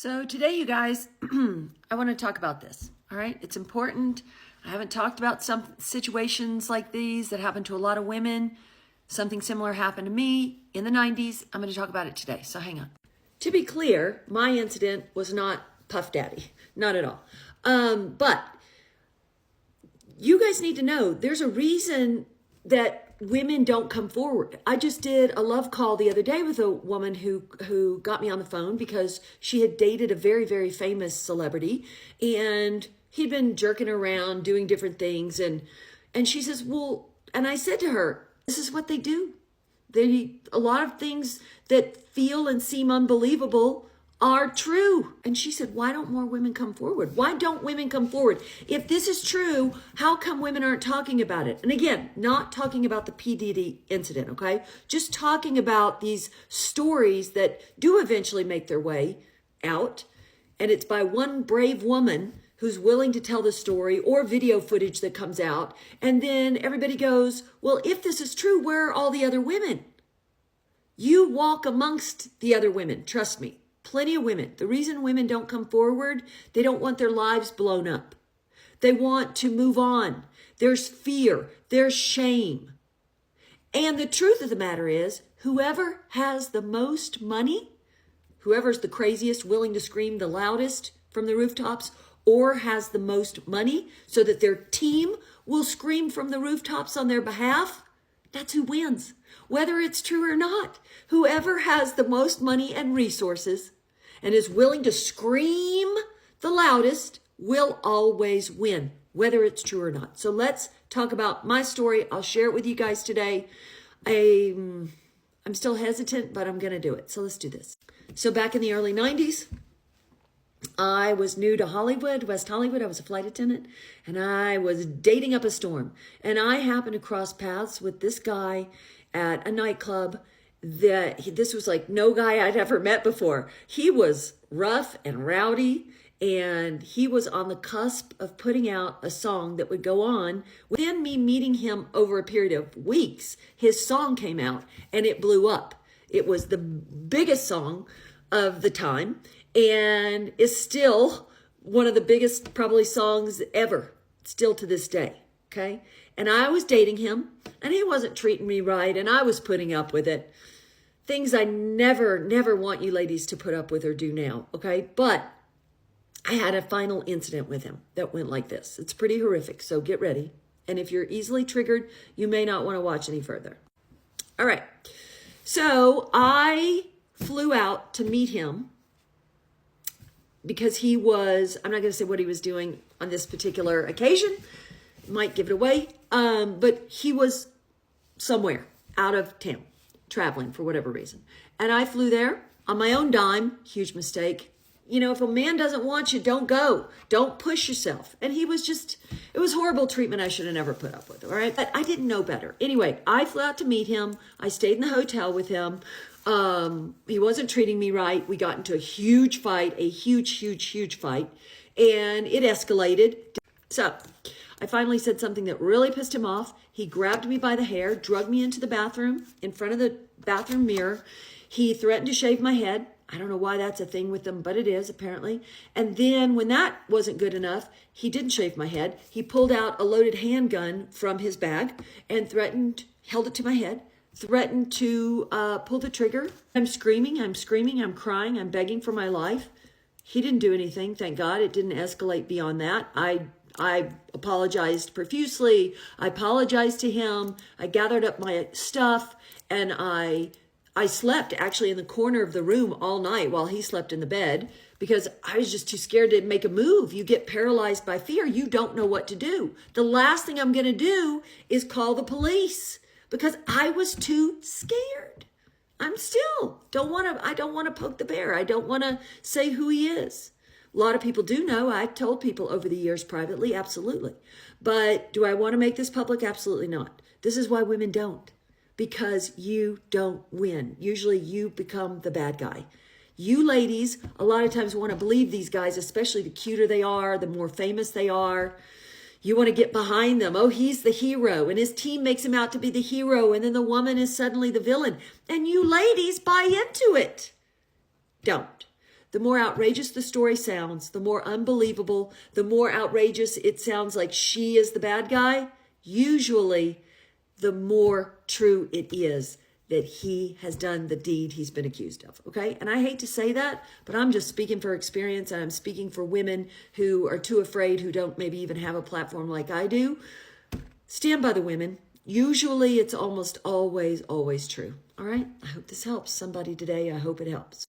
So today, you guys, I want to talk about this, all right? It's important. I haven't talked about some situations like these that happen to a lot of women. Something similar happened to me in the 90s. I'm going to talk about it today, so hang on. To be clear, my incident was not Puff Daddy, not at all. But you guys need to know there's a reason that women don't come forward. I just did a love call the other day with a woman who got me on the phone because she had dated a very, very famous celebrity and he'd been jerking around doing different things. And she says, well, and I said to her, this is what they do. A lot of things that feel and seem unbelievable are true. And she said, why don't more women come forward? Why don't women come forward? If this is true, how come women aren't talking about it? And again, not talking about the P. Diddy incident, okay? Just talking about these stories that do eventually make their way out. And it's by one brave woman who's willing to tell the story or video footage that comes out. And then everybody goes, well, if this is true, where are all the other women? You walk amongst the other women, trust me. Plenty of women. The reason women don't come forward, they don't want their lives blown up. They want to move on. There's fear. There's shame. And the truth of the matter is, whoever has the most money, whoever's the craziest, willing to scream the loudest from the rooftops, or has the most money so that their team will scream from the rooftops on their behalf, that's who wins. Whether it's true or not, whoever has the most money and resources and is willing to scream the loudest will always win, whether it's true or not. So let's talk about my story. I'll share it with you guys today. I'm still hesitant, but I'm going to do it. So let's do this. So back in the early 90s, I was new to Hollywood, West Hollywood. I was a flight attendant, and I was dating up a storm. And I happened to cross paths with this guy at a nightclub this was like no guy I'd ever met before. He was rough and rowdy, and he was on the cusp of putting out a song that would go on. Within me meeting him over a period of weeks, his song came out, and it blew up. It was the biggest song of the time, and is still one of the biggest probably songs ever, still to this day, okay? And I was dating him, and he wasn't treating me right, and I was putting up with it. Things I never want you ladies to put up with or do now, okay? But I had a final incident with him that went like this. It's pretty horrific, so get ready. And if you're easily triggered, you may not want to watch any further. All right. So I flew out to meet him because he was, I'm not going to say what he was doing on this particular occasion. Might give it away. But he was somewhere out of town, traveling for whatever reason. And I flew there on my own dime. Huge mistake. You know, if a man doesn't want you, don't go. Don't push yourself. And he was just, it was horrible treatment I should have never put up with, all right? But I didn't know better. Anyway, I flew out to meet him. I stayed in the hotel with him. He wasn't treating me right. We got into a huge fight, a huge fight. And it escalated. So I finally said something that really pissed him off. He grabbed me by the hair, dragged me into the bathroom, in front of the bathroom mirror. He threatened to shave my head. I don't know why that's a thing with them, but it is apparently. And then when that wasn't good enough, he didn't shave my head. He pulled out a loaded handgun from his bag and held it to my head, threatened to pull the trigger. I'm screaming, I'm crying, I'm begging for my life. He didn't do anything, thank God. It didn't escalate beyond that. I apologized profusely. I apologized to him. I gathered up my stuff, and I slept actually in the corner of the room all night while he slept in the bed because I was just too scared to make a move. You get paralyzed by fear. You don't know what to do. The last thing I'm going to do is call the police because I was too scared. I don't want to poke the bear. I don't want to say who he is. A lot of people do know. I've told people over the years privately, absolutely. But do I want to make this public? Absolutely not. This is why women don't. Because you don't win. Usually you become the bad guy. You ladies, a lot of times want to believe these guys, especially the cuter they are, the more famous they are. You want to get behind them. Oh, he's the hero. And his team makes him out to be the hero. And then the woman is suddenly the villain. And you ladies buy into it. Don't. the more outrageous the story sounds, the more unbelievable, the more outrageous it sounds like she is the bad guy, usually the more true it is that he has done the deed he's been accused of, okay? And I hate to say that, but I'm just speaking for experience, and I'm speaking for women who are too afraid, who don't maybe even have a platform like I do. Stand by the women. Usually it's almost always true, all right? I hope this helps somebody today. I hope it helps.